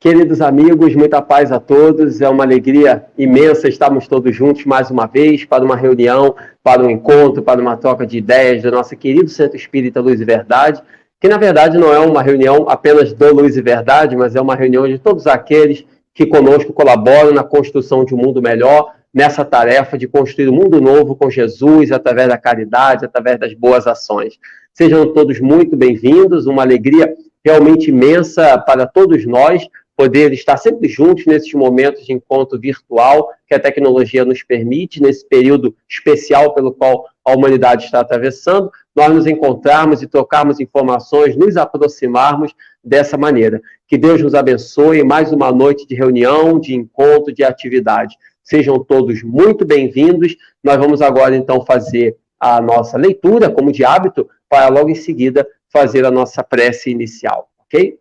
Queridos amigos, muita paz a todos. É uma alegria imensa estarmos todos juntos mais uma vez para uma reunião, para um encontro, para uma troca de ideias do nosso querido Centro Espírita Luz e Verdade, que na verdade não é uma reunião apenas do Luz e Verdade, mas é uma reunião de todos aqueles que conosco colaboram na construção de um mundo melhor, nessa tarefa de construir um mundo novo com Jesus, através da caridade, através das boas ações. Sejam todos muito bem-vindos, uma alegria realmente imensa para todos nós, poder estar sempre juntos nesses momentos de encontro virtual que a tecnologia nos permite, nesse período especial pelo qual a humanidade está atravessando, nós nos encontrarmos e trocarmos informações, nos aproximarmos dessa maneira. Que Deus nos abençoe, mais uma noite de reunião, de encontro, de atividade. Sejam todos muito bem-vindos. Nós vamos agora, então, fazer a nossa leitura, como de hábito, para logo em seguida fazer a nossa prece inicial, ok?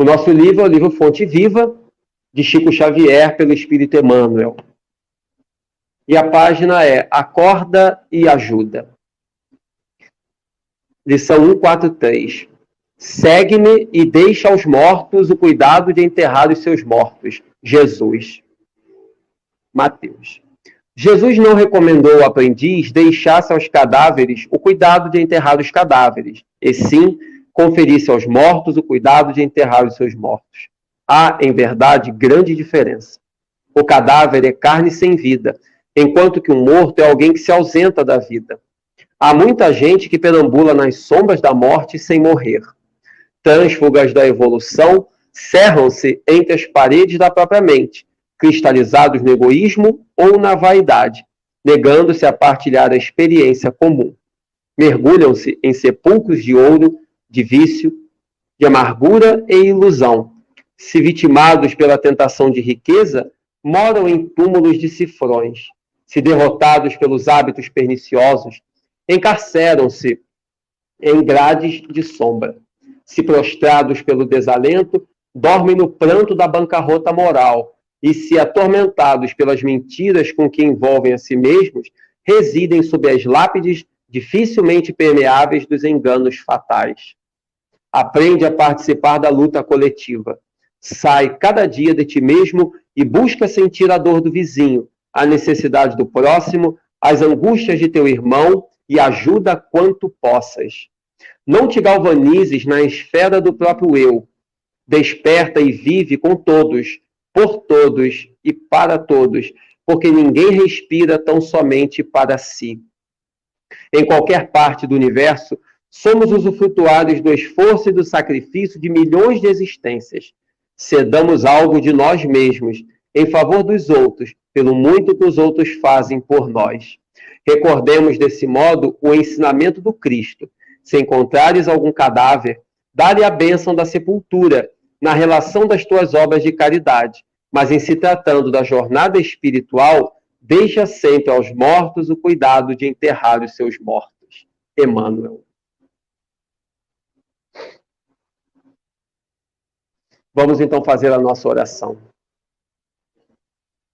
O nosso livro é o livro Fonte Viva, de Chico Xavier, pelo Espírito Emmanuel. E a página é Acorda e Ajuda. Lição 143. Segue-me e deixa aos mortos o cuidado de enterrar os seus mortos. Jesus. Mateus. Jesus não recomendou ao aprendiz deixasse aos cadáveres o cuidado de enterrar os cadáveres, e sim conferisse aos mortos o cuidado de enterrar os seus mortos. Há, em verdade, grande diferença. O cadáver é carne sem vida, enquanto que um morto é alguém que se ausenta da vida. Há muita gente que perambula nas sombras da morte sem morrer. Trânsfugas da evolução cerram-se entre as paredes da própria mente, cristalizados no egoísmo ou na vaidade, negando-se a partilhar a experiência comum. Mergulham-se em sepulcros de ouro, de vício, de amargura e ilusão. Se vitimados pela tentação de riqueza, moram em túmulos de cifrões. Se derrotados pelos hábitos perniciosos, encarceram-se em grades de sombra. Se prostrados pelo desalento, dormem no pranto da bancarrota moral. E se atormentados pelas mentiras com que envolvem a si mesmos, residem sob as lápides dificilmente permeáveis dos enganos fatais. Aprende a participar da luta coletiva. Sai cada dia de ti mesmo e busca sentir a dor do vizinho, a necessidade do próximo, as angústias de teu irmão e ajuda quanto possas. Não te galvanizes na esfera do próprio eu. Desperta e vive com todos, por todos e para todos, porque ninguém respira tão somente para si. Em qualquer parte do universo, somos usufrutuários do esforço e do sacrifício de milhões de existências. Cedamos algo de nós mesmos em favor dos outros, pelo muito que os outros fazem por nós. Recordemos desse modo o ensinamento do Cristo. Se encontrares algum cadáver, dá-lhe a bênção da sepultura, na relação das tuas obras de caridade. Mas em se tratando da jornada espiritual, deixa sempre aos mortos o cuidado de enterrar os seus mortos. Emmanuel. Vamos então fazer a nossa oração.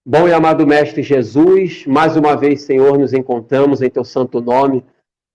Bom e amado Mestre Jesus, mais uma vez, Senhor, nos encontramos em Teu santo nome,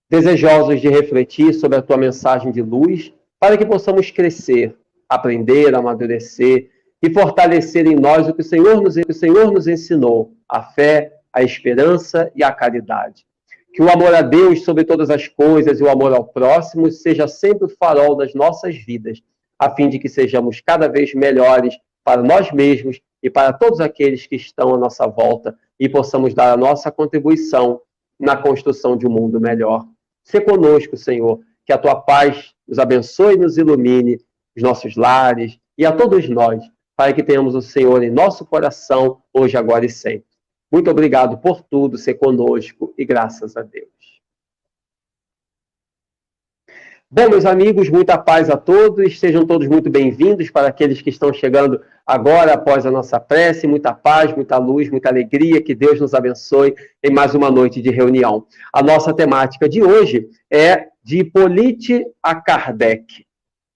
desejosos de refletir sobre a Tua mensagem de luz, para que possamos crescer, aprender, amadurecer e fortalecer em nós o que o Senhor nos ensinou, a fé, a esperança e a caridade. Que o amor a Deus sobre todas as coisas e o amor ao próximo seja sempre o farol das nossas vidas, a fim de que sejamos cada vez melhores para nós mesmos e para todos aqueles que estão à nossa volta e possamos dar a nossa contribuição na construção de um mundo melhor. Se conosco, Senhor, que a Tua paz nos abençoe e nos ilumine os nossos lares e a todos nós, para que tenhamos o Senhor em nosso coração, hoje, agora e sempre. Muito obrigado por tudo, ser conosco e graças a Deus. Bom, meus amigos, muita paz a todos, sejam todos muito bem-vindos para aqueles que estão chegando agora após a nossa prece, muita paz, muita luz, muita alegria, que Deus nos abençoe em mais uma noite de reunião. A nossa temática de hoje é de Hippolyte a Kardec.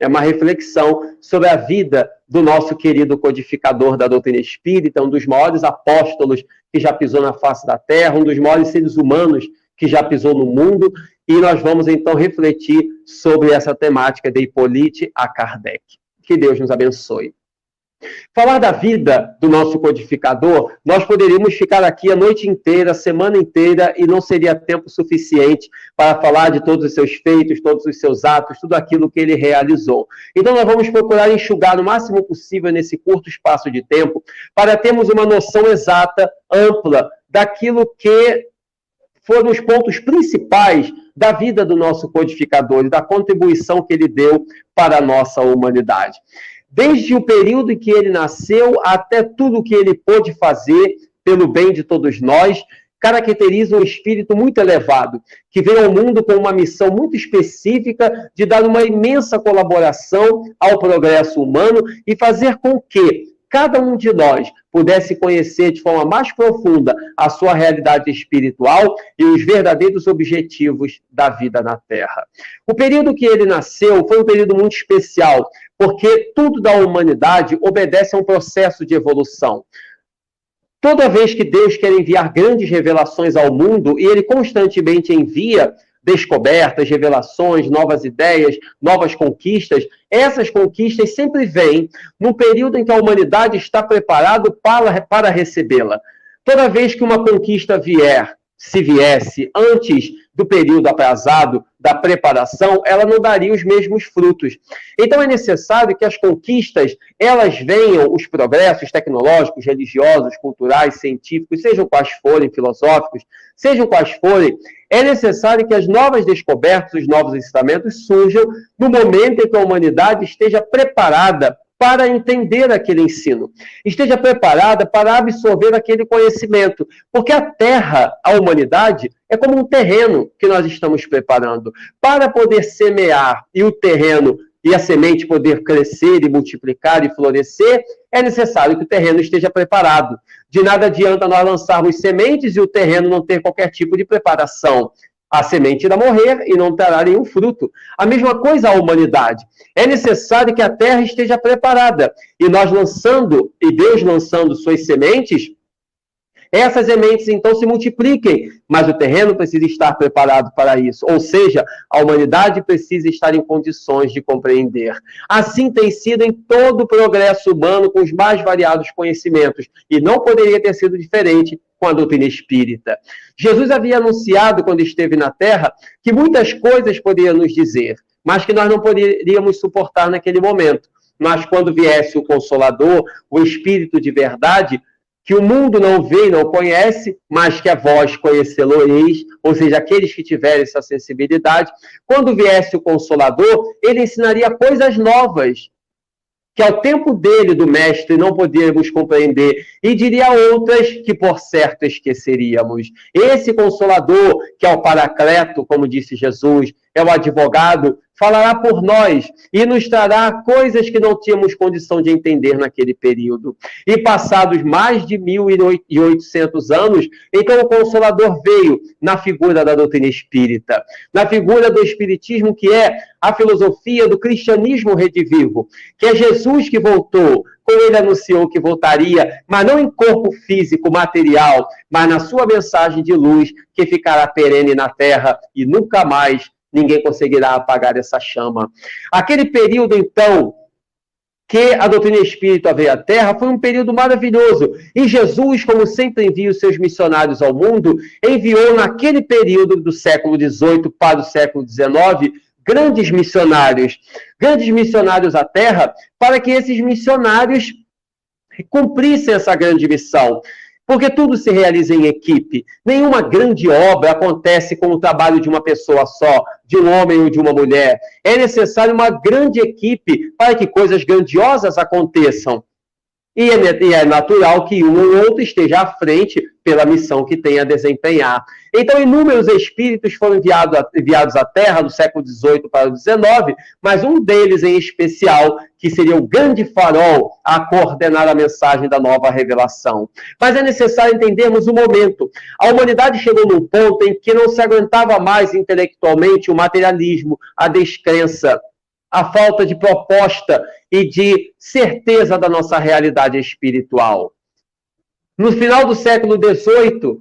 É uma reflexão sobre a vida do nosso querido codificador da doutrina espírita, um dos maiores apóstolos que já pisou na face da Terra, um dos maiores seres humanos que já pisou no mundo, e nós vamos então refletir sobre essa temática de Hippolyte a Kardec. Que Deus nos abençoe. Falar da vida do nosso codificador, nós poderíamos ficar aqui a noite inteira, a semana inteira, e não seria tempo suficiente para falar de todos os seus feitos, todos os seus atos, tudo aquilo que ele realizou. Então, nós vamos procurar enxugar o máximo possível nesse curto espaço de tempo, para termos uma noção exata, ampla, daquilo que foram os pontos principais da vida do nosso codificador e da contribuição que ele deu para a nossa humanidade. Desde o período em que ele nasceu até tudo o que ele pôde fazer pelo bem de todos nós, caracteriza um espírito muito elevado, que veio ao mundo com uma missão muito específica de dar uma imensa colaboração ao progresso humano e fazer com que cada um de nós pudesse conhecer de forma mais profunda a sua realidade espiritual e os verdadeiros objetivos da vida na Terra. O período que ele nasceu foi um período muito especial, porque tudo da humanidade obedece a um processo de evolução. Toda vez que Deus quer enviar grandes revelações ao mundo, e ele constantemente envia descobertas, revelações, novas ideias, novas conquistas, essas conquistas sempre vêm num período em que a humanidade está preparada para recebê-la. Toda vez que uma conquista se viesse antes do período aprazado da preparação, ela não daria os mesmos frutos. Então é necessário que as conquistas, elas venham, os progressos tecnológicos, religiosos, culturais, científicos, sejam quais forem, filosóficos, sejam quais forem, é necessário que as novas descobertas, os novos ensinamentos surjam no momento em que a humanidade esteja preparada para entender aquele ensino, esteja preparada para absorver aquele conhecimento, porque a Terra, a humanidade, é como um terreno que nós estamos preparando. Para poder semear e o terreno e a semente poder crescer e multiplicar e florescer, é necessário que o terreno esteja preparado. De nada adianta nós lançarmos sementes e o terreno não ter qualquer tipo de preparação. A semente irá morrer e não terá nenhum fruto. A mesma coisa a humanidade. É necessário que a terra esteja preparada. E nós lançando, e Deus lançando suas sementes, essas sementes então se multipliquem, mas o terreno precisa estar preparado para isso. Ou seja, a humanidade precisa estar em condições de compreender. Assim tem sido em todo o progresso humano com os mais variados conhecimentos. E não poderia ter sido diferente com a doutrina espírita. Jesus havia anunciado, quando esteve na Terra, que muitas coisas poderia nos dizer, mas que nós não poderíamos suportar naquele momento. Mas quando viesse o Consolador, o Espírito de verdade, que o mundo não vê e não conhece, mas que a vós conhecê-lo-eis, ou seja, aqueles que tiverem essa sensibilidade, quando viesse o Consolador, ele ensinaria coisas novas, que ao tempo dele, do mestre, não podíamos compreender, e diria outras que, por certo, esqueceríamos. Esse Consolador, que é o Paracleto, como disse Jesus, é o advogado, falará por nós e nos trará coisas que não tínhamos condição de entender naquele período. E passados mais de 1.800 anos, então o Consolador veio na figura da doutrina espírita, na figura do espiritismo, que é a filosofia do cristianismo redivivo, que é Jesus que voltou, como ele anunciou que voltaria, mas não em corpo físico, material, mas na sua mensagem de luz, que ficará perene na terra e nunca mais ninguém conseguirá apagar essa chama. Aquele período, então, que a doutrina espírita veio à Terra, foi um período maravilhoso. E Jesus, como sempre envia os seus missionários ao mundo, enviou naquele período do século XVIII para o século XIX, grandes missionários à Terra, para que esses missionários cumprissem essa grande missão. Porque tudo se realiza em equipe. Nenhuma grande obra acontece com o trabalho de uma pessoa só, de um homem ou de uma mulher. É necessário uma grande equipe para que coisas grandiosas aconteçam. E é natural que um ou outro esteja à frente pela missão que tem a desempenhar. Então, inúmeros espíritos foram enviados à Terra do século XVIII para o XIX, mas um deles em especial, que seria o grande farol a coordenar a mensagem da nova revelação. Mas é necessário entendermos o momento. A humanidade chegou num ponto em que não se aguentava mais intelectualmente o materialismo, a descrença, a falta de proposta e de certeza da nossa realidade espiritual. No final do século XVIII,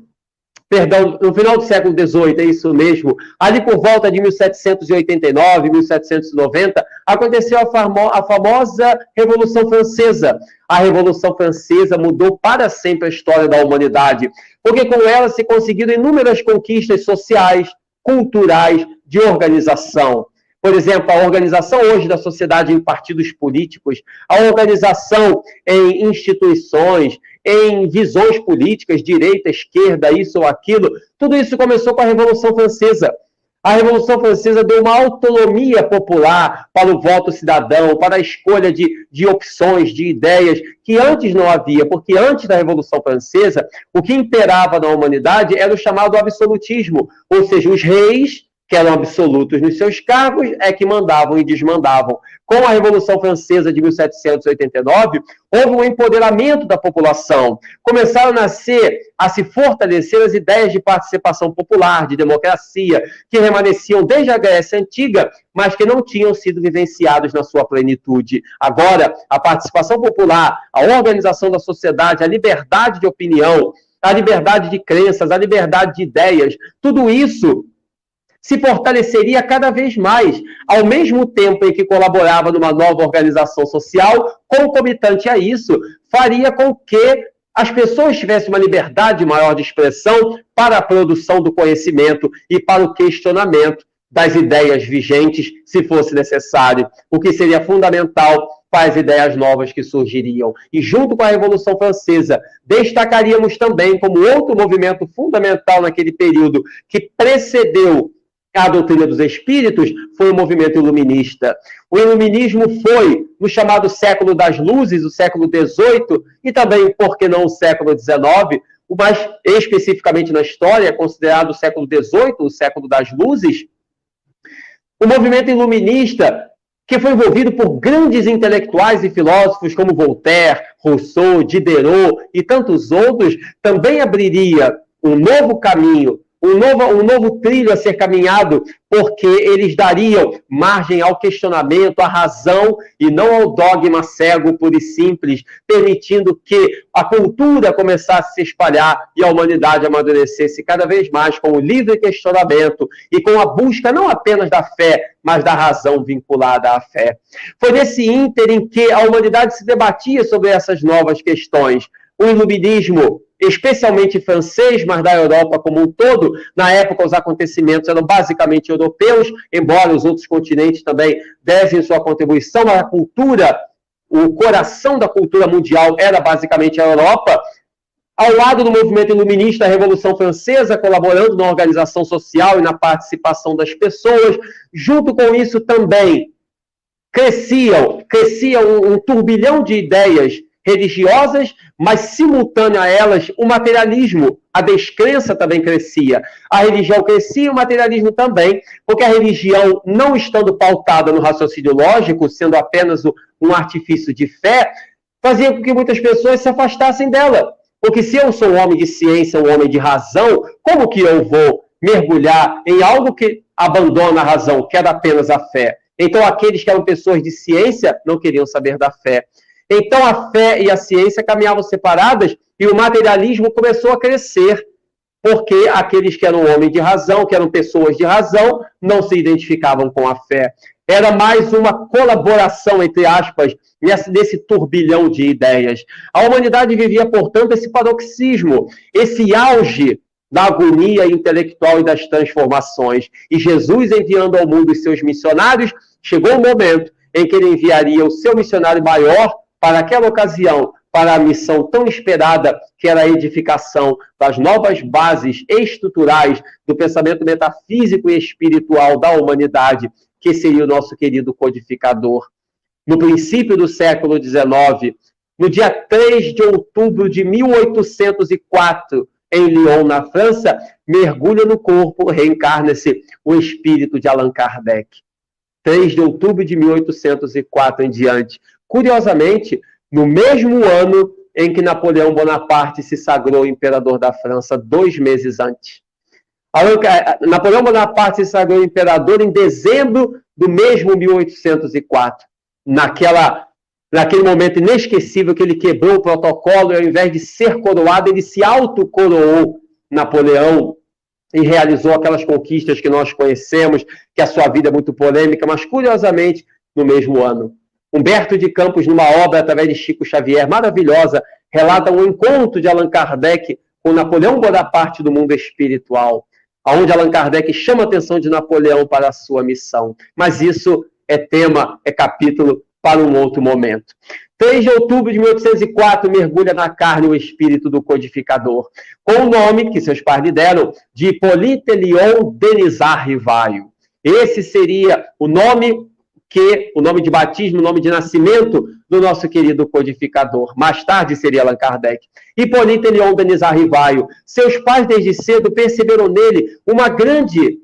Perdão, no final do século XVIII, é isso mesmo, ali por volta de 1789, 1790, aconteceu a famosa Revolução Francesa. A Revolução Francesa mudou para sempre a história da humanidade, porque com ela se conseguiram inúmeras conquistas sociais, culturais, de organização. Por exemplo, a organização hoje da sociedade em partidos políticos, a organização em instituições, em visões políticas, direita, esquerda, isso ou aquilo, tudo isso começou com a Revolução Francesa. A Revolução Francesa deu uma autonomia popular para o voto cidadão, para a escolha de opções, de ideias, que antes não havia, porque antes da Revolução Francesa, o que imperava na humanidade era o chamado absolutismo, ou seja, os reis, que eram absolutos nos seus cargos, é que mandavam e desmandavam. Com a Revolução Francesa de 1789, houve um empoderamento da população. Começaram a se fortalecer as ideias de participação popular, de democracia, que remanesciam desde a Grécia Antiga, mas que não tinham sido vivenciados na sua plenitude. Agora, a participação popular, a organização da sociedade, a liberdade de opinião, a liberdade de crenças, a liberdade de ideias, tudo isso se fortaleceria cada vez mais, ao mesmo tempo em que colaborava numa nova organização social, concomitante a isso, faria com que as pessoas tivessem uma liberdade maior de expressão para a produção do conhecimento e para o questionamento das ideias vigentes, se fosse necessário, o que seria fundamental para as ideias novas que surgiriam. E junto com a Revolução Francesa, destacaríamos também como outro movimento fundamental naquele período que precedeu a doutrina dos espíritos, foi o movimento iluminista. O iluminismo foi, no chamado século das luzes, o século XVIII, e também, por que não, o século XIX, o mais especificamente na história, considerado o século XVIII, o século das luzes. O movimento iluminista, que foi envolvido por grandes intelectuais e filósofos como Voltaire, Rousseau, Diderot e tantos outros, também abriria um novo caminho, um novo trilho a ser caminhado, porque eles dariam margem ao questionamento, à razão, e não ao dogma cego, puro e simples, permitindo que a cultura começasse a se espalhar e a humanidade amadurecesse cada vez mais com o livre questionamento e com a busca não apenas da fé, mas da razão vinculada à fé. Foi nesse ínter em que a humanidade se debatia sobre essas novas questões. O iluminismo, especialmente francês, mas da Europa como um todo, na época os acontecimentos eram basicamente europeus, embora os outros continentes também dessem sua contribuição, mas a cultura, o coração da cultura mundial era basicamente a Europa. Ao lado do movimento iluminista, a Revolução Francesa, colaborando na organização social e na participação das pessoas, junto com isso também crescia um turbilhão de ideias religiosas, mas simultâneo a elas o materialismo, a descrença também crescia. A religião crescia e o materialismo também, porque a religião, não estando pautada no raciocínio lógico, sendo apenas um artifício de fé, fazia com que muitas pessoas se afastassem dela. Porque se eu sou um homem de ciência, um homem de razão, como que eu vou mergulhar em algo que abandona a razão, que era apenas a fé? Então, aqueles que eram pessoas de ciência não queriam saber da fé. Então, a fé e a ciência caminhavam separadas e o materialismo começou a crescer, porque aqueles que eram homens de razão, que eram pessoas de razão, não se identificavam com a fé. Era mais uma colaboração, entre aspas, nesse turbilhão de ideias. A humanidade vivia, portanto, esse paroxismo, esse auge da agonia intelectual e das transformações. E Jesus, enviando ao mundo os seus missionários, chegou o momento em que ele enviaria o seu missionário maior para aquela ocasião, para a missão tão esperada, que era a edificação das novas bases estruturais do pensamento metafísico e espiritual da humanidade, que seria o nosso querido codificador. No princípio do século XIX, no dia 3 de outubro de 1804, em Lyon, na França, mergulha no corpo, reencarna-se o espírito de Allan Kardec. 3 de outubro de 1804 em diante. Curiosamente, no mesmo ano em que Napoleão Bonaparte se sagrou imperador da França, 2 meses antes. Napoleão Bonaparte se sagrou imperador em dezembro do mesmo 1804. Naquele momento inesquecível que ele quebrou o protocolo e, ao invés de ser coroado, ele se autocoroou Napoleão e realizou aquelas conquistas que nós conhecemos, que a sua vida é muito polêmica, mas curiosamente, no mesmo ano. Humberto de Campos, numa obra através de Chico Xavier, maravilhosa, relata um encontro de Allan Kardec com Napoleão Bonaparte do mundo espiritual, onde Allan Kardec chama a atenção de Napoleão para a sua missão. Mas isso é tema, é capítulo para um outro momento. 3 de outubro de 1804, mergulha na carne o espírito do codificador, com o nome que seus pais lhe deram de Hippolyte Léon Denisard Rivaio. Esse seria o nome de batismo, o nome de nascimento do nosso querido codificador. Mais tarde seria Allan Kardec. Hippolyte Léon Denisard Rivaio. Seus pais, desde cedo, perceberam nele uma grande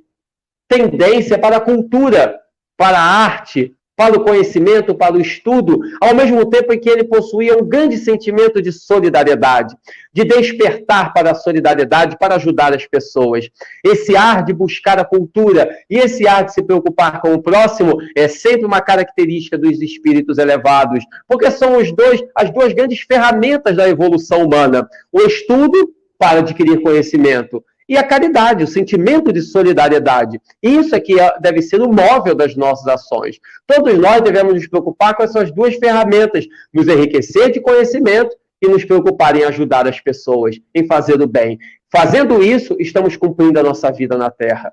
tendência para a cultura, para a arte, para o conhecimento, para o estudo, ao mesmo tempo em que ele possuía um grande sentimento de solidariedade, de despertar para a solidariedade, para ajudar as pessoas. Esse ar de buscar a cultura e esse ar de se preocupar com o próximo é sempre uma característica dos espíritos elevados, porque são as duas grandes ferramentas da evolução humana: o estudo para adquirir conhecimento e a caridade, o sentimento de solidariedade. Isso é que deve ser o móvel das nossas ações. Todos nós devemos nos preocupar com essas duas ferramentas, nos enriquecer de conhecimento e nos preocupar em ajudar as pessoas, em fazer o bem. Fazendo isso, estamos cumprindo a nossa vida na Terra.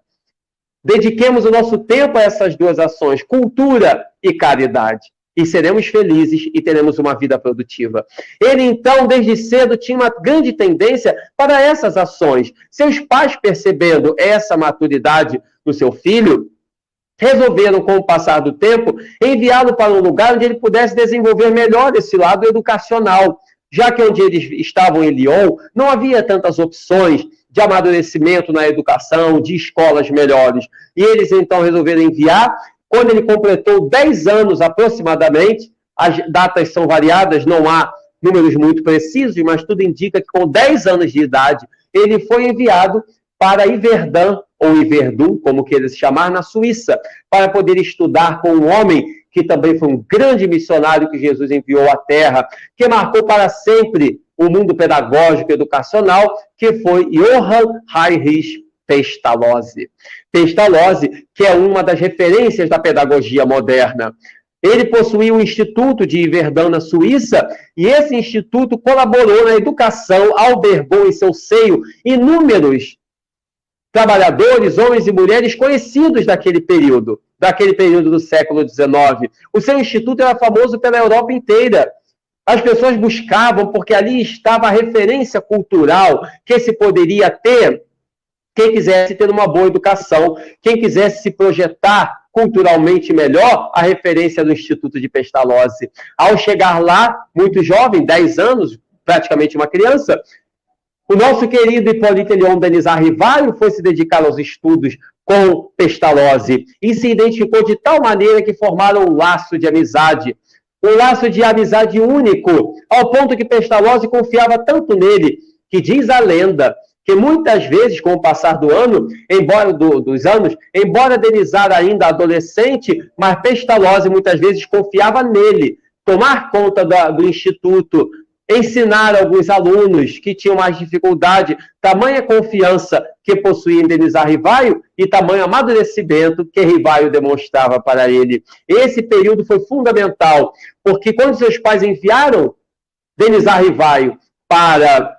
Dediquemos o nosso tempo a essas duas ações, cultura e caridade. E seremos felizes e teremos uma vida produtiva. Ele, então, desde cedo, tinha uma grande tendência para essas ações. Seus pais, percebendo essa maturidade no seu filho, resolveram, com o passar do tempo, enviá-lo para um lugar onde ele pudesse desenvolver melhor esse lado educacional, já que onde eles estavam em Lyon, não havia tantas opções de amadurecimento na educação, de escolas melhores. E eles, então, resolveram enviar. Quando ele completou 10 anos aproximadamente, as datas são variadas, não há números muito precisos, mas tudo indica que com 10 anos de idade, ele foi enviado para Yverdun, ou Yverdun, como queira se chamar, na Suíça, para poder estudar com um homem que também foi um grande missionário que Jesus enviou à Terra, que marcou para sempre o mundo pedagógico e educacional, que foi Johann Heinrich Pestalozzi. Pestalozzi, que é uma das referências da pedagogia moderna. Ele possuía um instituto de Yverdun na Suíça, e esse instituto colaborou na educação, albergou em seu seio inúmeros trabalhadores, homens e mulheres conhecidos daquele período do século XIX. O seu instituto era famoso pela Europa inteira. As pessoas buscavam, porque ali estava a referência cultural que se poderia ter quem quisesse ter uma boa educação, quem quisesse se projetar culturalmente melhor, a referência do Instituto de Pestalozzi. Ao chegar lá, muito jovem, 10 anos, praticamente uma criança, o nosso querido Hippolyte Léon Denisard Rivaio foi se dedicar aos estudos com Pestalozzi e se identificou de tal maneira que formaram um laço de amizade único, ao ponto que Pestalozzi confiava tanto nele, que diz a lenda que muitas vezes, com o passar do ano, embora Denisard ainda adolescente, mas Pestalozzi muitas vezes confiava nele, tomar conta do instituto, ensinar alguns alunos que tinham mais dificuldade, tamanha confiança que possuía em Denisard Rivaio e tamanho amadurecimento que Rivaio demonstrava para ele. Esse período foi fundamental, porque quando seus pais enviaram Denisard Rivaio para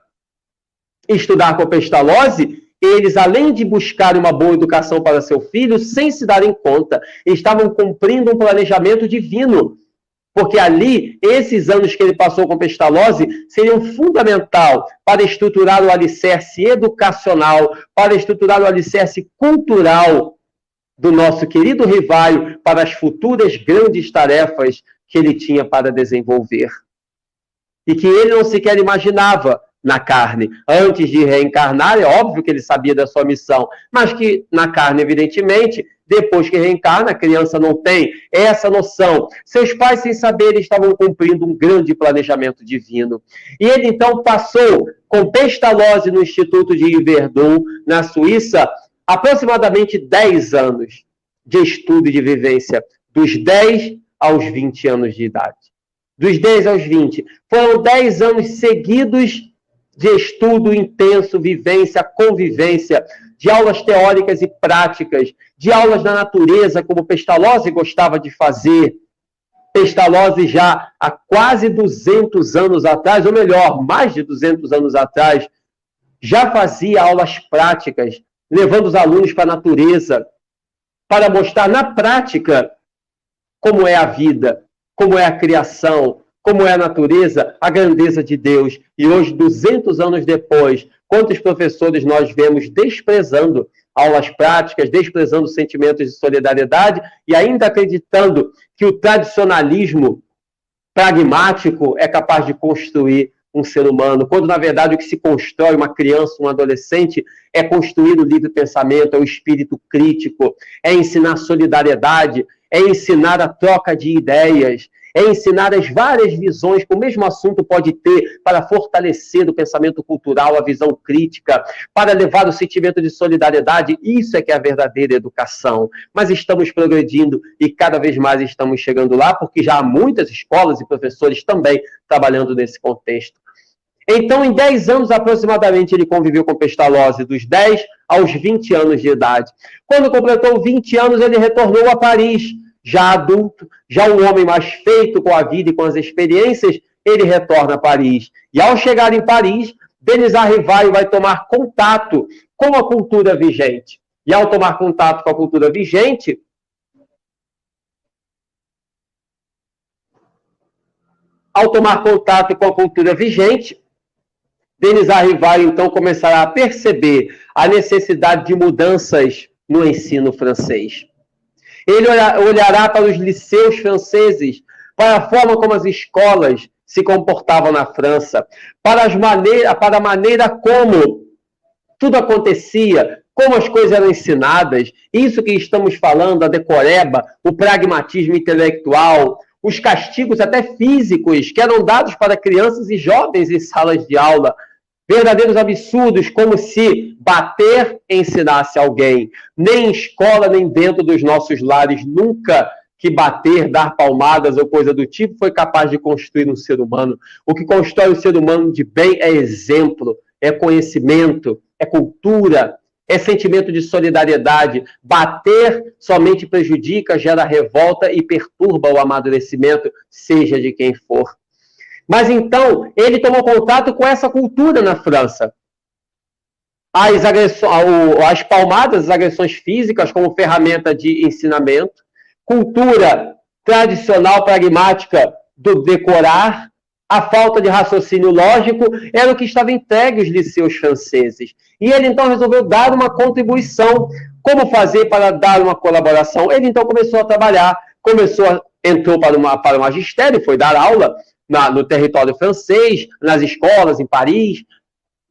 estudar com Pestalozzi, eles, além de buscar uma boa educação para seu filho, sem se darem conta, estavam cumprindo um planejamento divino. Porque ali, esses anos que ele passou com Pestalozzi seriam fundamental para estruturar o alicerce educacional, para estruturar o alicerce cultural do nosso querido Rivaio para as futuras grandes tarefas que ele tinha para desenvolver. E que ele não sequer imaginava na carne. Antes de reencarnar, é óbvio que ele sabia da sua missão, mas que na carne, evidentemente, depois que reencarna, a criança não tem essa noção. Seus pais, sem saber, estavam cumprindo um grande planejamento divino. E ele, então, passou com Pestalozzi no Instituto de Yverdun, na Suíça, aproximadamente 10 anos de estudo e de vivência, dos 10 aos 20 anos de idade. Dos 10 aos 20. Foram 10 anos seguidos de estudo intenso, vivência, convivência, de aulas teóricas e práticas, de aulas da natureza, como Pestalozzi gostava de fazer. Pestalozzi já há quase 200 anos atrás, ou melhor, mais de 200 anos atrás, já fazia aulas práticas, levando os alunos para a natureza, para mostrar na prática como é a vida, como é a criação, como é a natureza, a grandeza de Deus. E hoje, 200 anos depois, quantos professores nós vemos desprezando aulas práticas, desprezando sentimentos de solidariedade e ainda acreditando que o tradicionalismo pragmático é capaz de construir um ser humano, quando, na verdade, o que se constrói uma criança, um adolescente, é construir o livre pensamento, é o espírito crítico, é ensinar solidariedade, é ensinar a troca de ideias, é ensinar as várias visões que o mesmo assunto pode ter para fortalecer o pensamento cultural, a visão crítica, para levar o sentimento de solidariedade. Isso é que é a verdadeira educação. Mas estamos progredindo e cada vez mais estamos chegando lá, porque já há muitas escolas e professores também trabalhando nesse contexto. Então, em 10 anos aproximadamente, ele conviveu com Pestalozzi, dos 10 aos 20 anos de idade. Quando completou 20 anos, ele retornou a Paris, já adulto, já um homem mais feito com a vida e com as experiências, ele retorna a Paris. E ao chegar em Paris, Denis Arrivai vai tomar contato com a cultura vigente. E ao tomar contato com a cultura vigente, Denis Arrivai, então, começará a perceber a necessidade de mudanças no ensino francês. Ele olhará para os liceus franceses, para a forma como as escolas se comportavam na França, para a maneira como tudo acontecia, como as coisas eram ensinadas, isso que estamos falando, a decoreba, o pragmatismo intelectual, os castigos até físicos que eram dados para crianças e jovens em salas de aula, verdadeiros absurdos, como se bater ensinasse alguém. Nem em escola, nem dentro dos nossos lares, nunca que bater, dar palmadas ou coisa do tipo foi capaz de construir um ser humano. O que constrói o ser humano de bem é exemplo, é conhecimento, é cultura, é sentimento de solidariedade. Bater somente prejudica, gera revolta e perturba o amadurecimento, seja de quem for. Mas então, ele tomou contato com essa cultura na França. As palmadas, as agressões físicas como ferramenta de ensinamento, cultura tradicional, pragmática do decorar, a falta de raciocínio lógico, era o que estava entregue aos liceus franceses. E ele então resolveu dar uma contribuição. Como fazer para dar uma colaboração? Ele então começou a trabalhar, entrou para o magistério, foi dar aula no território francês, nas escolas, em Paris,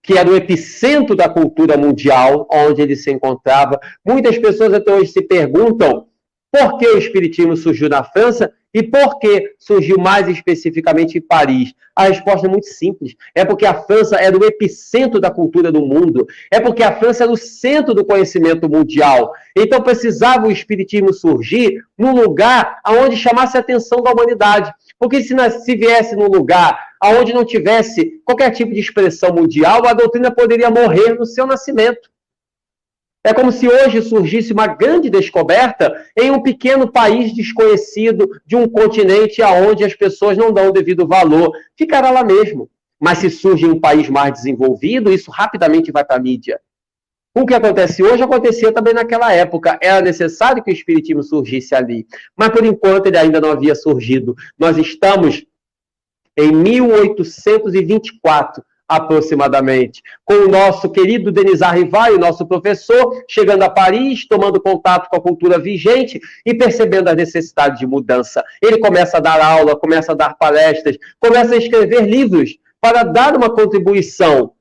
que era o epicentro da cultura mundial, onde ele se encontrava. Muitas pessoas até hoje se perguntam por que o espiritismo surgiu na França e por que surgiu mais especificamente em Paris. A resposta é muito simples. É porque a França era o epicentro da cultura do mundo. É porque a França era o centro do conhecimento mundial. Então precisava o espiritismo surgir num lugar onde chamasse a atenção da humanidade. Porque se viesse num lugar onde não tivesse qualquer tipo de expressão mundial, a doutrina poderia morrer no seu nascimento. É como se hoje surgisse uma grande descoberta em um pequeno país desconhecido de um continente aonde as pessoas não dão o devido valor. Ficará lá mesmo. Mas se surge em um país mais desenvolvido, isso rapidamente vai para a mídia. O que acontece hoje acontecia também naquela época. Era necessário que o espiritismo surgisse ali. Mas, por enquanto, ele ainda não havia surgido. Nós estamos em 1824, aproximadamente, com o nosso querido Denis Arrivai, o nosso professor, chegando a Paris, tomando contato com a cultura vigente e percebendo a necessidade de mudança. Ele começa a dar aula, começa a dar palestras, começa a escrever livros para dar uma contribuição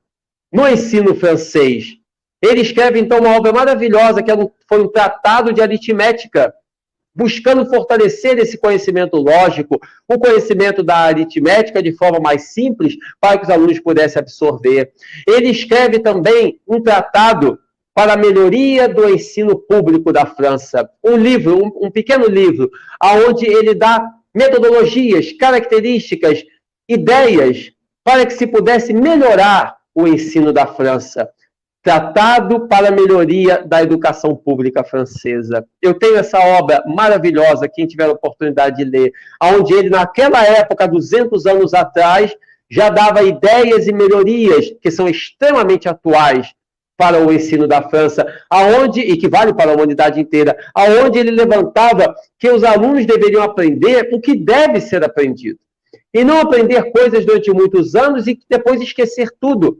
no ensino francês. Ele escreve, então, uma obra maravilhosa, que foi um tratado de aritmética, buscando fortalecer esse conhecimento lógico, o conhecimento da aritmética de forma mais simples, para que os alunos pudessem absorver. Ele escreve também um tratado para a melhoria do ensino público da França. Um livro, um pequeno livro, onde ele dá metodologias, características, ideias, para que se pudesse melhorar o ensino da França. Tratado para a melhoria da educação pública francesa. Eu tenho essa obra maravilhosa, quem tiver a oportunidade de ler, onde ele, naquela época, 200 anos atrás, já dava ideias e melhorias que são extremamente atuais para o ensino da França, e que vale para a humanidade inteira, aonde ele levantava que os alunos deveriam aprender o que deve ser aprendido. E não aprender coisas durante muitos anos e depois esquecer tudo.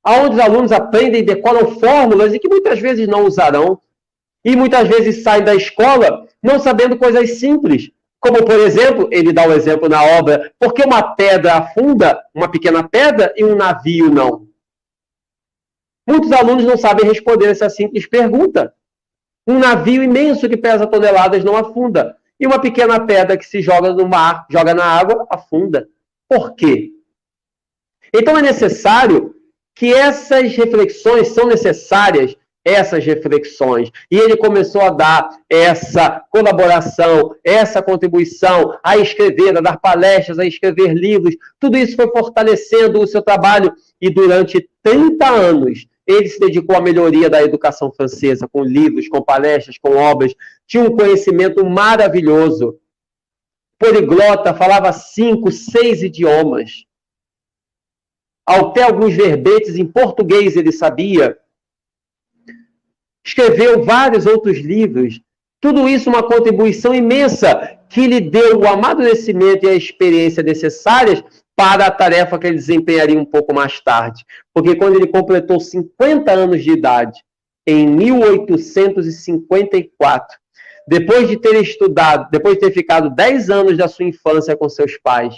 Aonde os alunos aprendem e decoram fórmulas e que muitas vezes não usarão, e muitas vezes saem da escola não sabendo coisas simples, como, por exemplo, ele dá o exemplo na obra, por que uma pedra afunda, uma pequena pedra, e um navio não? Muitos alunos não sabem responder essa simples pergunta. Um navio imenso que pesa toneladas não afunda, e uma pequena pedra que se joga no mar, joga na água, afunda. Por quê? Então é necessário que essas reflexões são necessárias, essas reflexões. E ele começou a dar essa colaboração, essa contribuição, a escrever, a dar palestras, a escrever livros. Tudo isso foi fortalecendo o seu trabalho. E durante 30 anos, ele se dedicou à melhoria da educação francesa, com livros, com palestras, com obras. Tinha um conhecimento maravilhoso. Poliglota, falava 5, 6 idiomas. Até alguns verbetes em português ele sabia. Escreveu vários outros livros. Tudo isso uma contribuição imensa que lhe deu o amadurecimento e a experiência necessárias para a tarefa que ele desempenharia um pouco mais tarde. Porque quando ele completou 50 anos de idade, em 1854, depois de ter estudado, depois de ter ficado 10 anos da sua infância com seus pais,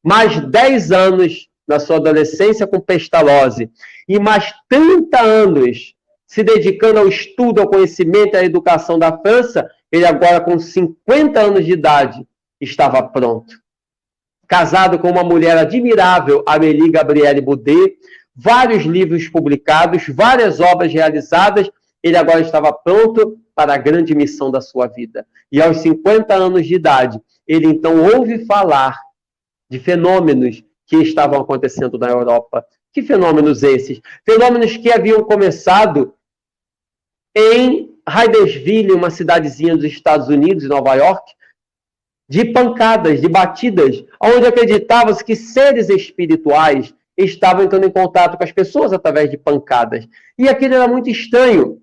mais 10 anos na sua adolescência com Pestalozzi, e mais 30 anos se dedicando ao estudo, ao conhecimento e à educação da França, ele agora com 50 anos de idade estava pronto. Casado com uma mulher admirável, Amélie Gabrielle Boudet, vários livros publicados, várias obras realizadas, ele agora estava pronto para a grande missão da sua vida. E aos 50 anos de idade, ele então ouve falar de fenômenos que estavam acontecendo na Europa. Que fenômenos esses? Fenômenos que haviam começado em Hydesville, uma cidadezinha dos Estados Unidos, em Nova York, de pancadas, de batidas, onde acreditava-se que seres espirituais estavam entrando em contato com as pessoas através de pancadas. E aquilo era muito estranho.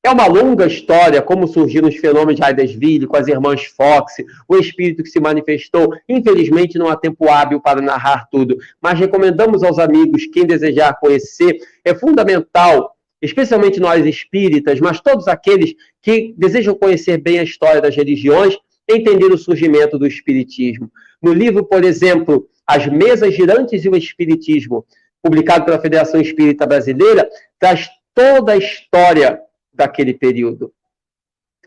É uma longa história, como surgiram os fenômenos de Hydesville, com as irmãs Fox, o espírito que se manifestou. Infelizmente, não há tempo hábil para narrar tudo, mas recomendamos aos amigos, quem desejar conhecer, é fundamental, especialmente nós espíritas, mas todos aqueles que desejam conhecer bem a história das religiões, entender o surgimento do espiritismo. No livro, por exemplo, As Mesas Girantes e o Espiritismo, publicado pela Federação Espírita Brasileira, traz toda a história daquele período.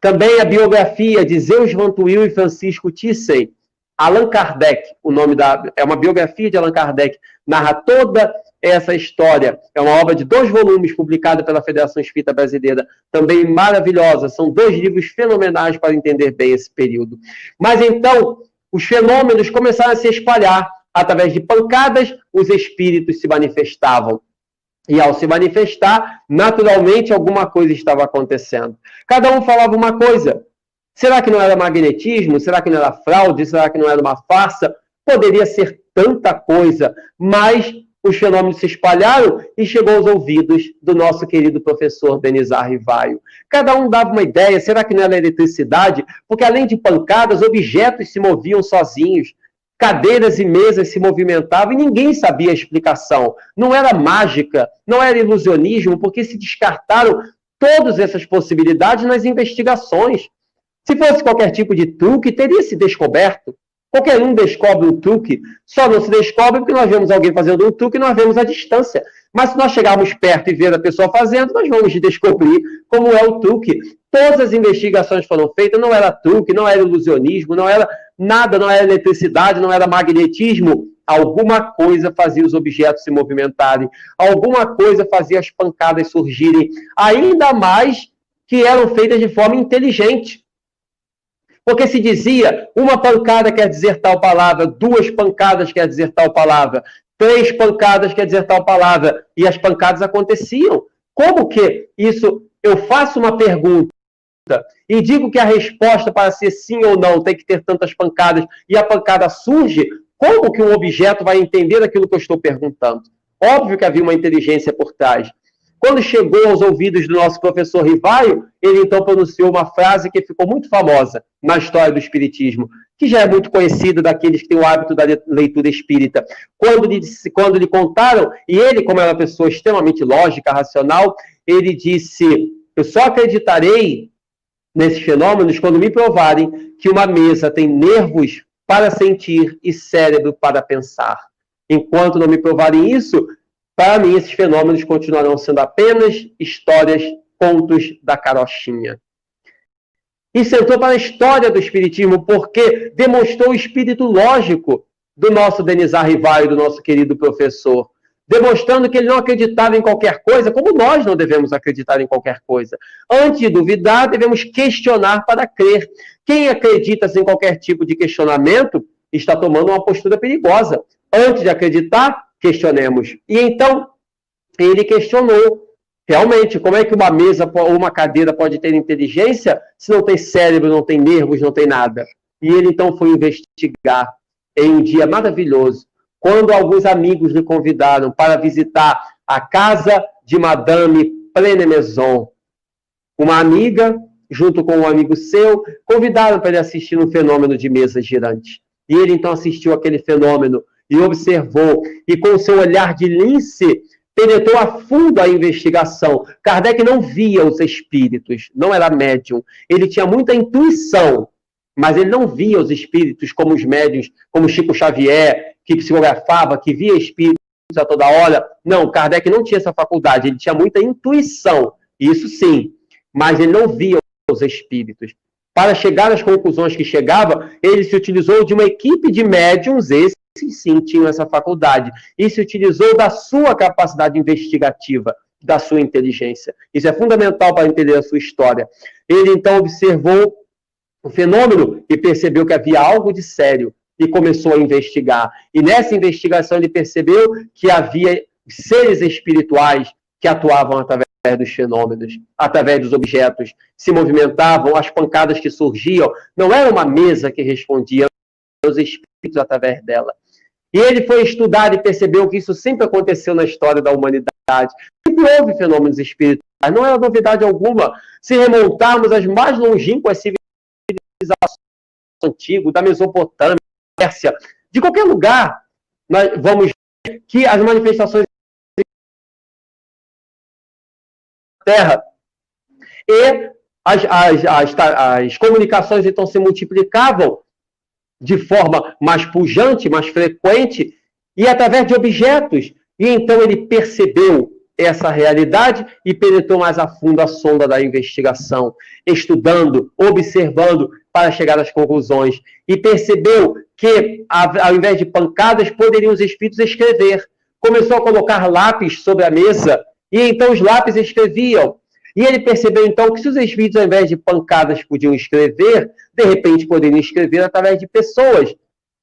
Também a biografia de Zeus Van Tuyl e Francisco Thyssen, Allan Kardec, é uma biografia de Allan Kardec, narra toda essa história. É uma obra de 2 volumes, publicada pela Federação Espírita Brasileira, também maravilhosa. São 2 livros fenomenais para entender bem esse período. Mas então, os fenômenos começaram a se espalhar. Através de pancadas, os espíritos se manifestavam. E ao se manifestar, naturalmente, alguma coisa estava acontecendo. Cada um falava uma coisa. Será que não era magnetismo? Será que não era fraude? Será que não era uma farsa? Poderia ser tanta coisa, mas os fenômenos se espalharam e chegou aos ouvidos do nosso querido professor Denizar Rivaio. Cada um dava uma ideia, será que não era eletricidade? Porque além de pancadas, objetos se moviam sozinhos. Cadeiras e mesas se movimentavam e ninguém sabia a explicação. Não era mágica, não era ilusionismo, porque se descartaram todas essas possibilidades nas investigações. Se fosse qualquer tipo de truque, teria se descoberto. Qualquer um descobre um truque, só não se descobre porque nós vemos alguém fazendo um truque e nós vemos a distância. Mas se nós chegarmos perto e ver a pessoa fazendo, nós vamos descobrir como é o truque. Todas as investigações foram feitas, não era truque, não era ilusionismo, não era nada, não era eletricidade, não era magnetismo. Alguma coisa fazia os objetos se movimentarem, alguma coisa fazia as pancadas surgirem, ainda mais que eram feitas de forma inteligente. Porque se dizia, uma pancada quer dizer tal palavra, 2 pancadas quer dizer tal palavra. 3 pancadas quer dizer tal palavra, e as pancadas aconteciam. Como que isso, eu faço uma pergunta e digo que a resposta para ser sim ou não tem que ter tantas pancadas, e a pancada surge, como que um objeto vai entender aquilo que eu estou perguntando? Óbvio que havia uma inteligência por trás. Quando chegou aos ouvidos do nosso professor Rivaio, ele então pronunciou uma frase que ficou muito famosa na história do Espiritismo, que já é muito conhecida daqueles que têm o hábito da leitura espírita. Quando lhe contaram, e ele, como era uma pessoa extremamente lógica, racional, ele disse: eu só acreditarei nesses fenômenos quando me provarem que uma mesa tem nervos para sentir e cérebro para pensar. Enquanto não me provarem isso, para mim esses fenômenos continuarão sendo apenas histórias, contos da carochinha. Isso entrou para a história do Espiritismo, porque demonstrou o espírito lógico do nosso Denizar Rivaio, do nosso querido professor, demonstrando que ele não acreditava em qualquer coisa, como nós não devemos acreditar em qualquer coisa. Antes de duvidar, devemos questionar para crer. Quem acredita em qualquer tipo de questionamento está tomando uma postura perigosa. Antes de acreditar, questionemos. E então, ele questionou, realmente, como é que uma mesa ou uma cadeira pode ter inteligência se não tem cérebro, não tem nervos, não tem nada? E ele então foi investigar em um dia maravilhoso, quando alguns amigos lhe convidaram para visitar a casa de Madame Plenemaison. Uma amiga, junto com um amigo seu, convidaram para ele assistir um fenômeno de mesas girantes. E ele então assistiu aquele fenômeno e observou, e com o seu olhar de lince, penetrou a fundo a investigação. Kardec não via os espíritos, não era médium. Ele tinha muita intuição, mas ele não via os espíritos como os médiuns, como Chico Xavier, que psicografava, que via espíritos a toda hora. Não, Kardec não tinha essa faculdade, ele tinha muita intuição, isso sim, mas ele não via os espíritos. Para chegar às conclusões que chegava, ele se utilizou de uma equipe de médiuns, esses sim tinham essa faculdade, e se utilizou da sua capacidade investigativa, da sua inteligência. Isso é fundamental para entender a sua história. Ele então observou o fenômeno e percebeu que havia algo de sério e começou a investigar. E nessa investigação ele percebeu que havia seres espirituais que atuavam através dos fenômenos, através dos objetos, se movimentavam, as pancadas que surgiam, não era uma mesa que respondia, eram os espíritos através dela. E ele foi estudar e percebeu que isso sempre aconteceu na história da humanidade. Sempre houve fenômenos espirituais, não era novidade alguma. Se remontarmos às mais longínquas civilizações antigas, da Mesopotâmia, Pérsia, de qualquer lugar, nós vamos ver que as manifestações da Terra e as comunicações então se multiplicavam de forma mais pujante, mais frequente, e através de objetos. E então ele percebeu essa realidade e penetrou mais a fundo a sonda da investigação, estudando, observando, para chegar às conclusões. E percebeu que, ao invés de pancadas, poderiam os espíritos escrever. Começou a colocar lápis sobre a mesa, e então os lápis escreviam. E ele percebeu, então, que se os espíritos, ao invés de pancadas, podiam escrever, de repente poderiam escrever através de pessoas.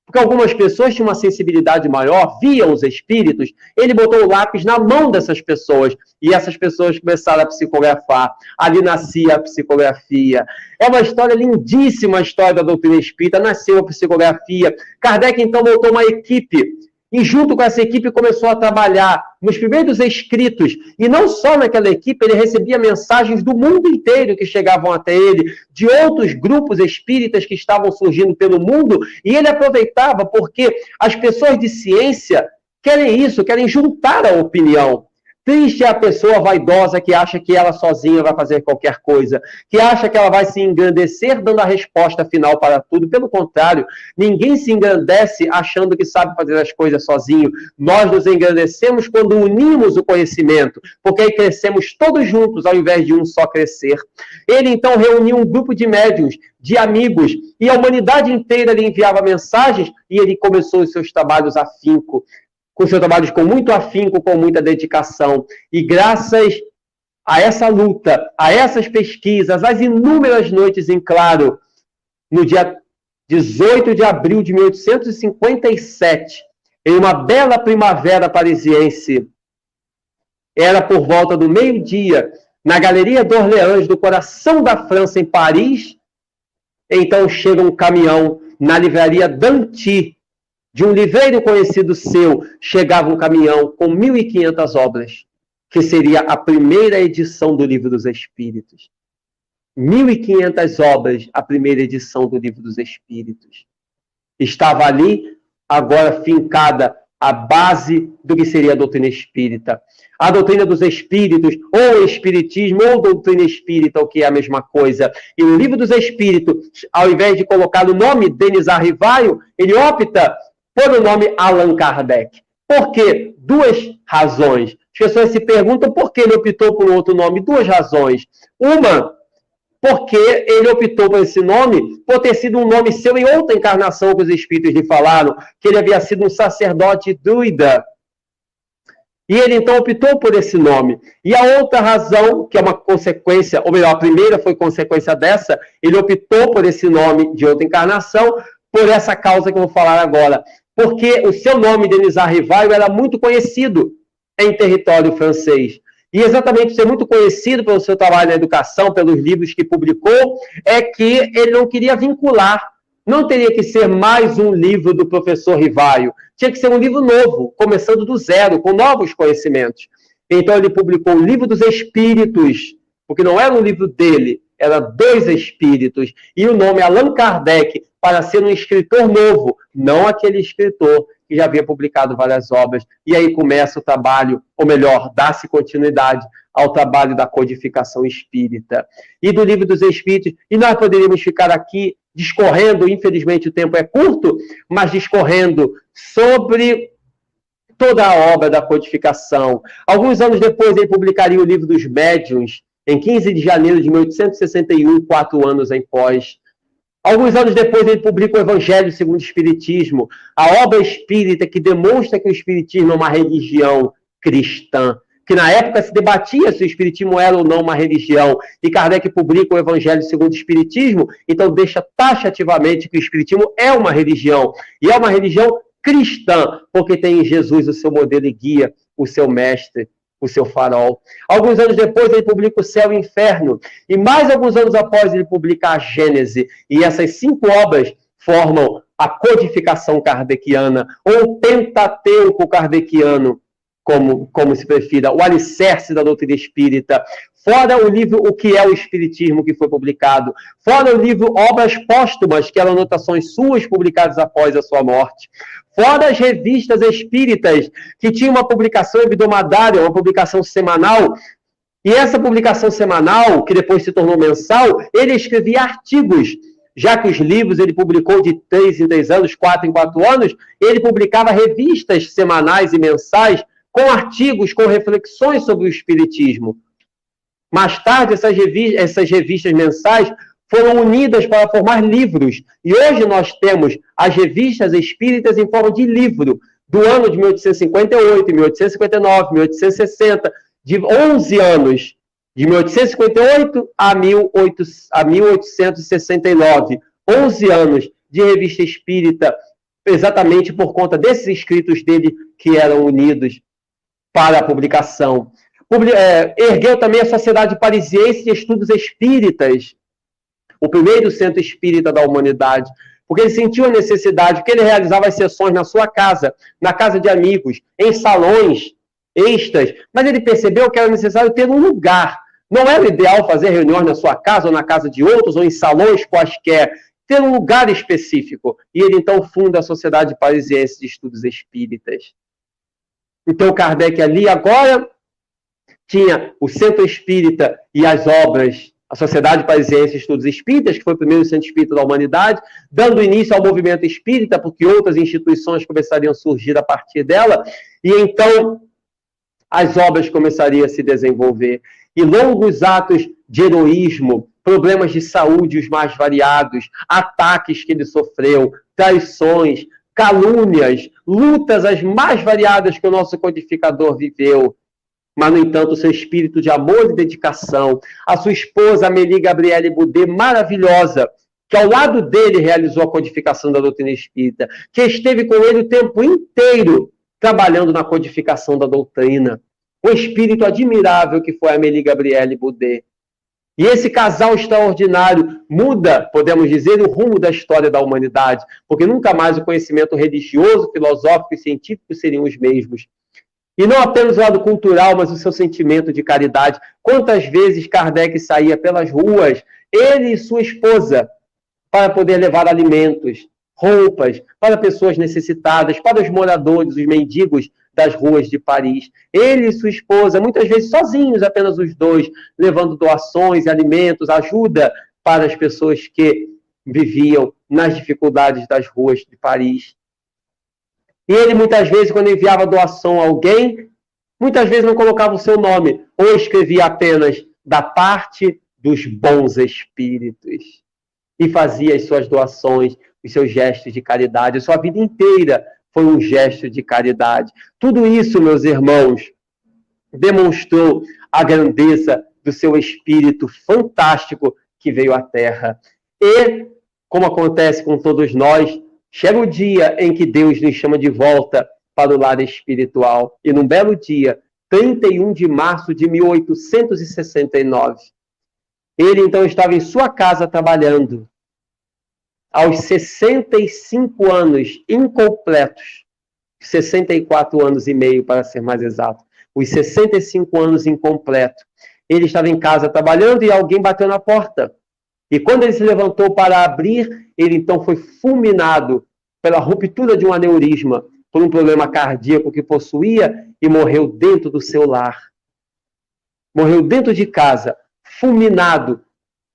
Porque algumas pessoas tinham uma sensibilidade maior, viam os espíritos, ele botou o lápis na mão dessas pessoas, e essas pessoas começaram a psicografar. Ali nascia a psicografia. É uma história lindíssima, a história da doutrina espírita, nasceu a psicografia. Kardec, então, montou uma equipe, e junto com essa equipe começou a trabalhar nos primeiros escritos. E não só naquela equipe, ele recebia mensagens do mundo inteiro que chegavam até ele, de outros grupos espíritas que estavam surgindo pelo mundo, e ele aproveitava porque as pessoas de ciência querem isso, querem juntar a opinião. Triste é a pessoa vaidosa que acha que ela sozinha vai fazer qualquer coisa, que acha que ela vai se engrandecer dando a resposta final para tudo. Pelo contrário, ninguém se engrandece achando que sabe fazer as coisas sozinho. Nós nos engrandecemos quando unimos o conhecimento, porque aí crescemos todos juntos ao invés de um só crescer. Ele então reuniu um grupo de médiuns, de amigos, e a humanidade inteira lhe enviava mensagens, e ele começou os seus trabalhos afinco, com seus trabalhos com muito afinco, com muita dedicação. E graças a essa luta, a essas pesquisas, às inúmeras noites em claro, no dia 18 de abril de 1857, em uma bela primavera parisiense. Era por volta do meio-dia, na Galeria d'Orléans, do coração da França, em Paris. Então chega um caminhão na livraria Danty, de um livreiro conhecido seu, chegava um caminhão com 1.500 obras, que seria a primeira edição do Livro dos Espíritos. 1.500 obras, a primeira edição do Livro dos Espíritos. Estava ali, agora fincada, a base do que seria a doutrina espírita. A doutrina dos espíritos, ou espiritismo, ou doutrina espírita, o que é a mesma coisa. E no Livro dos Espíritos, ao invés de colocar o nome Denis Arrivaio, ele opta por o nome Allan Kardec. Por quê? Duas razões. As pessoas se perguntam por que ele optou por outro nome. Duas razões. Uma, porque ele optou por esse nome, por ter sido um nome seu em outra encarnação que os espíritos lhe falaram, que ele havia sido um sacerdote druida. E ele então optou por esse nome. E a outra razão, que é uma consequência, ou melhor, a primeira foi consequência dessa, ele optou por esse nome de outra encarnação, por essa causa que eu vou falar agora. Porque o seu nome, Denis Arrivaio, era muito conhecido em território francês. E exatamente ser muito conhecido pelo seu trabalho na educação, pelos livros que publicou, é que ele não queria vincular. Não teria que ser mais um livro do professor Rivaio. Tinha que ser um livro novo, começando do zero, com novos conhecimentos. Então ele publicou o Livro dos Espíritos, porque não era um livro dele, era dos espíritos. E o nome Allan Kardec, para ser um escritor novo, não aquele escritor que já havia publicado várias obras. E aí começa o trabalho, ou melhor, dá-se continuidade ao trabalho da codificação espírita. E do Livro dos Espíritos, e nós poderíamos ficar aqui discorrendo, infelizmente o tempo é curto, mas discorrendo sobre toda a obra da codificação. Alguns anos depois ele publicaria o Livro dos Médiuns, em 15 de janeiro de 1861, 4 anos em pós. Alguns anos depois ele publica o Evangelho segundo o Espiritismo, a obra espírita que demonstra que o Espiritismo é uma religião cristã, que na época se debatia se o Espiritismo era ou não uma religião, e Kardec publica o Evangelho segundo o Espiritismo, então deixa taxativamente que o Espiritismo é uma religião, e é uma religião cristã, porque tem em Jesus o seu modelo e guia, o seu mestre, o seu farol. Alguns anos depois ele publica o Céu e o Inferno, e mais alguns anos após ele publica a Gênese, e essas 5 obras formam a codificação kardeciana, ou o Pentateuco kardeciano, como se prefira, o alicerce da doutrina espírita. Fora o livro O que é o Espiritismo, que foi publicado. Fora o livro Obras Póstumas, que eram anotações suas publicadas após a sua morte. Fora as revistas espíritas, que tinham uma publicação hebdomadária, uma publicação semanal. E essa publicação semanal, que depois se tornou mensal, ele escrevia artigos. Já que os livros ele publicou de 3 em 3 anos, 4 em 4 anos, ele publicava revistas semanais e mensais com artigos, com reflexões sobre o Espiritismo. Mais tarde, essas revistas mensais foram unidas para formar livros. E hoje nós temos as revistas espíritas em forma de livro, do ano de 1858, 1859, 1860, de 11 anos, de 1858 a 1869. 11 anos de revista espírita, exatamente por conta desses escritos dele que eram unidos para a publicação. Ergueu também a Sociedade Parisiense de Estudos Espíritas, o primeiro centro espírita da humanidade, porque ele sentiu a necessidade, porque ele realizava as sessões na sua casa, na casa de amigos, em salões extras, mas ele percebeu que era necessário ter um lugar. Não era ideal fazer reuniões na sua casa ou na casa de outros, ou em salões quaisquer, ter um lugar específico. E ele então funda a Sociedade Parisiense de Estudos Espíritas. Então, Kardec ali agora tinha o Centro Espírita e as obras, a Sociedade Parisiense de Estudos Espíritas, que foi o primeiro centro espírita da humanidade, dando início ao movimento espírita, porque outras instituições começariam a surgir a partir dela, e então as obras começariam a se desenvolver. E longos atos de heroísmo, problemas de saúde os mais variados, ataques que ele sofreu, traições, calúnias, lutas as mais variadas que o nosso codificador viveu. Mas, no entanto, o seu espírito de amor e dedicação, a sua esposa, Amélie Gabrielle Boudet, maravilhosa, que ao lado dele realizou a codificação da doutrina espírita, que esteve com ele o tempo inteiro trabalhando na codificação da doutrina. Um espírito admirável que foi Amélie Gabrielle Boudet. E esse casal extraordinário muda, podemos dizer, o rumo da história da humanidade, porque nunca mais o conhecimento religioso, filosófico e científico seriam os mesmos. E não apenas o lado cultural, mas o seu sentimento de caridade. Quantas vezes Kardec saía pelas ruas, ele e sua esposa, para poder levar alimentos, roupas, para pessoas necessitadas, para os moradores, os mendigos das ruas de Paris. Ele e sua esposa, muitas vezes sozinhos, apenas os dois, levando doações, alimentos, ajuda para as pessoas que viviam nas dificuldades das ruas de Paris. E ele, muitas vezes, quando enviava doação a alguém, muitas vezes não colocava o seu nome, ou escrevia apenas da parte dos bons espíritos. E fazia as suas doações, os seus gestos de caridade. A sua vida inteira foi um gesto de caridade. Tudo isso, meus irmãos, demonstrou a grandeza do seu espírito fantástico que veio à Terra. E, como acontece com todos nós, chega o dia em que Deus nos chama de volta para o lar espiritual. E num belo dia, 31 de março de 1869, ele então estava em sua casa trabalhando. Aos 65 anos incompletos, 64 anos e meio para ser mais exato, os 65 anos incompletos, ele estava em casa trabalhando e alguém bateu na porta. E quando ele se levantou para abrir, ele então foi fulminado pela ruptura de um aneurisma, por um problema cardíaco que possuía e morreu dentro do seu lar. Morreu dentro de casa, fulminado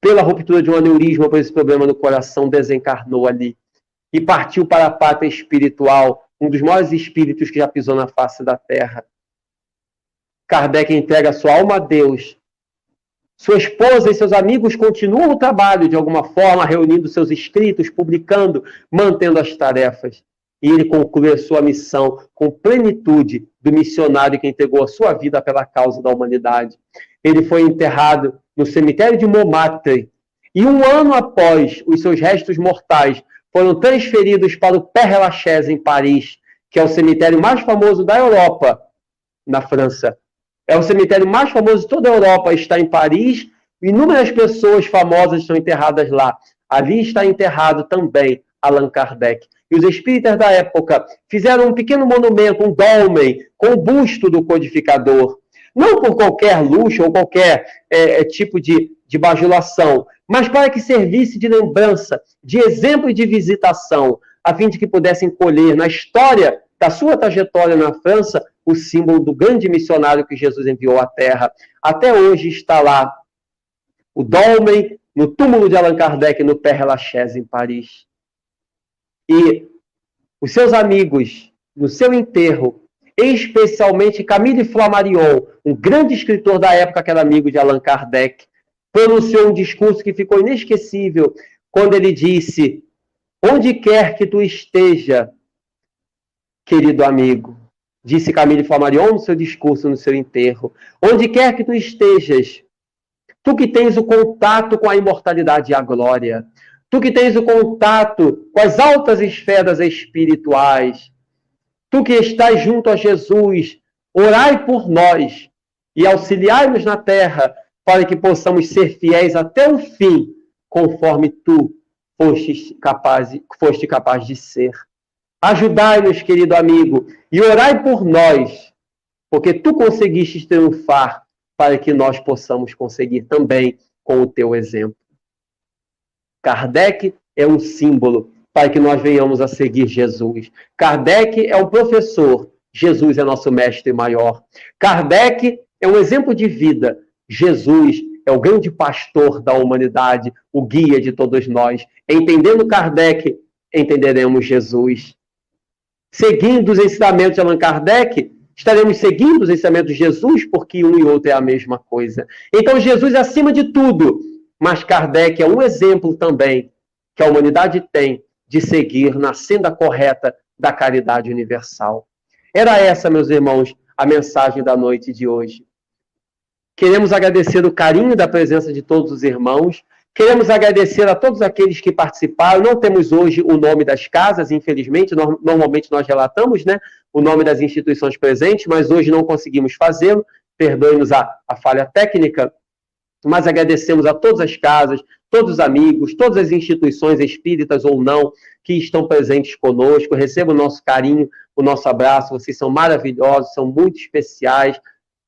pela ruptura de um aneurisma, por esse problema no coração, desencarnou ali. E partiu para a pátria espiritual, um dos maiores espíritos que já pisou na face da Terra. Kardec entrega sua alma a Deus. Sua esposa e seus amigos continuam o trabalho, de alguma forma, reunindo seus escritos, publicando, mantendo as tarefas. E ele conclui a sua missão com plenitude do missionário que entregou a sua vida pela causa da humanidade. Ele foi enterrado no cemitério de Montmartre. E um ano após, os seus restos mortais foram transferidos para o Père-Lachaise, em Paris, que é o cemitério mais famoso da Europa, na França. É o cemitério mais famoso de toda a Europa, está em Paris. Inúmeras pessoas famosas estão enterradas lá. Ali está enterrado também Allan Kardec. E os espíritas da época fizeram um pequeno monumento, um dolmen, com o busto do codificador. Não por qualquer luxo ou qualquer tipo de bajulação, mas para que servisse de lembrança, de exemplo e de visitação, a fim de que pudessem colher na história da sua trajetória na França o símbolo do grande missionário que Jesus enviou à Terra. Até hoje está lá o dolmen no túmulo de Allan Kardec, no Père-Lachaise, em Paris. E os seus amigos, no seu enterro, especialmente Camille Flammarion, um grande escritor da época que era amigo de Allan Kardec, pronunciou um discurso que ficou inesquecível, quando ele disse: onde quer que tu esteja, querido amigo, disse Camille Flammarion no seu discurso, no seu enterro, onde quer que tu estejas, tu que tens o contato com a imortalidade e a glória, tu que tens o contato com as altas esferas espirituais, tu que estás junto a Jesus, orai por nós e auxiliai-nos na terra para que possamos ser fiéis até o fim, conforme tu foste capaz de ser. Ajudai-nos, querido amigo, e orai por nós, porque tu conseguiste triunfar para que nós possamos conseguir também com o teu exemplo. Kardec é um símbolo para que nós venhamos a seguir Jesus. Kardec é um professor, Jesus é nosso mestre maior. Kardec é um exemplo de vida, Jesus é o grande pastor da humanidade, o guia de todos nós. Entendendo Kardec, entenderemos Jesus. Seguindo os ensinamentos de Allan Kardec, estaremos seguindo os ensinamentos de Jesus, porque um e outro é a mesma coisa. Então, Jesus é acima de tudo, mas Kardec é um exemplo também que a humanidade tem de seguir na senda correta da caridade universal. Era essa, meus irmãos, a mensagem da noite de hoje. Queremos agradecer o carinho da presença de todos os irmãos. Queremos agradecer a todos aqueles que participaram. Não temos hoje o nome das casas, infelizmente. Normalmente nós relatamos, né, o nome das instituições presentes, mas hoje não conseguimos fazê-lo. Perdoe-nos a falha técnica. Mas agradecemos a todas as casas, todos os amigos, todas as instituições espíritas ou não que estão presentes conosco. Receba o nosso carinho, o nosso abraço. Vocês são maravilhosos, são muito especiais.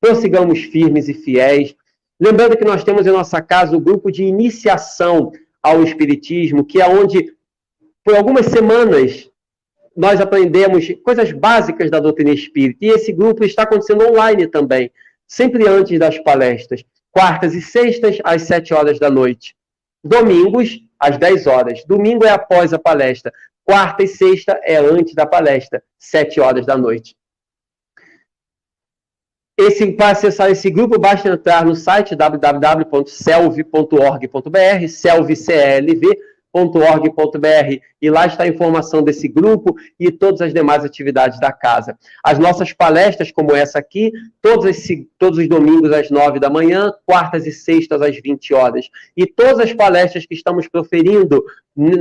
Prossigamos firmes e fiéis. Lembrando que nós temos em nossa casa o grupo de iniciação ao Espiritismo, que é onde, por algumas semanas, nós aprendemos coisas básicas da doutrina espírita. E esse grupo está acontecendo online também, sempre antes das palestras. Quartas e sextas, às 7 horas da noite. Domingos, às 10 horas. Domingo é após a palestra. Quarta e sexta é antes da palestra, 7 horas da noite. Para acessar esse grupo, basta entrar no site www.celv.org.br, celv.org.br, e lá está a informação desse grupo e todas as demais atividades da casa. As nossas palestras, como essa aqui, todos os domingos às 9 da manhã, quartas e sextas às 20 horas. E todas as palestras que estamos proferindo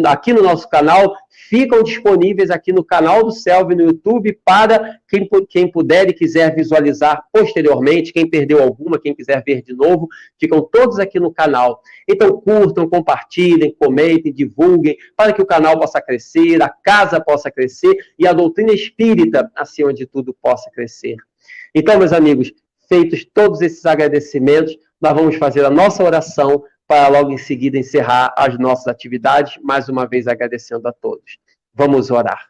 aqui no nosso canal ficam disponíveis aqui no canal do CELV no YouTube para quem puder e quiser visualizar posteriormente, quem perdeu alguma, quem quiser ver de novo, ficam todos aqui no canal. Então curtam, compartilhem, comentem, divulguem, para que o canal possa crescer, a casa possa crescer e a doutrina espírita, acima de tudo, possa crescer. Então, meus amigos, feitos todos esses agradecimentos, nós vamos fazer a nossa oração para logo em seguida encerrar as nossas atividades, mais uma vez agradecendo a todos. Vamos orar.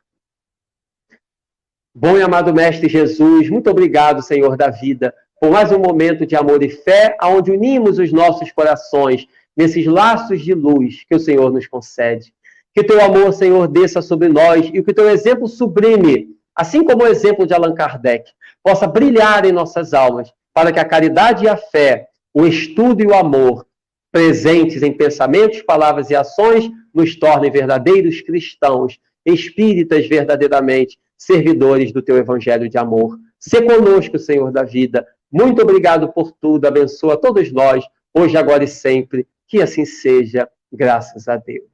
Bom e amado Mestre Jesus, muito obrigado, Senhor da vida, por mais um momento de amor e fé, onde unimos os nossos corações nesses laços de luz que o Senhor nos concede. Que teu amor, Senhor, desça sobre nós e que o teu exemplo sublime, assim como o exemplo de Allan Kardec, possa brilhar em nossas almas, para que a caridade e a fé, o estudo e o amor, presentes em pensamentos, palavras e ações, nos tornem verdadeiros cristãos, espíritas verdadeiramente, servidores do teu evangelho de amor. Sê conosco, Senhor da vida. Muito obrigado por tudo. Abençoa todos nós, hoje, agora e sempre. Que assim seja, graças a Deus.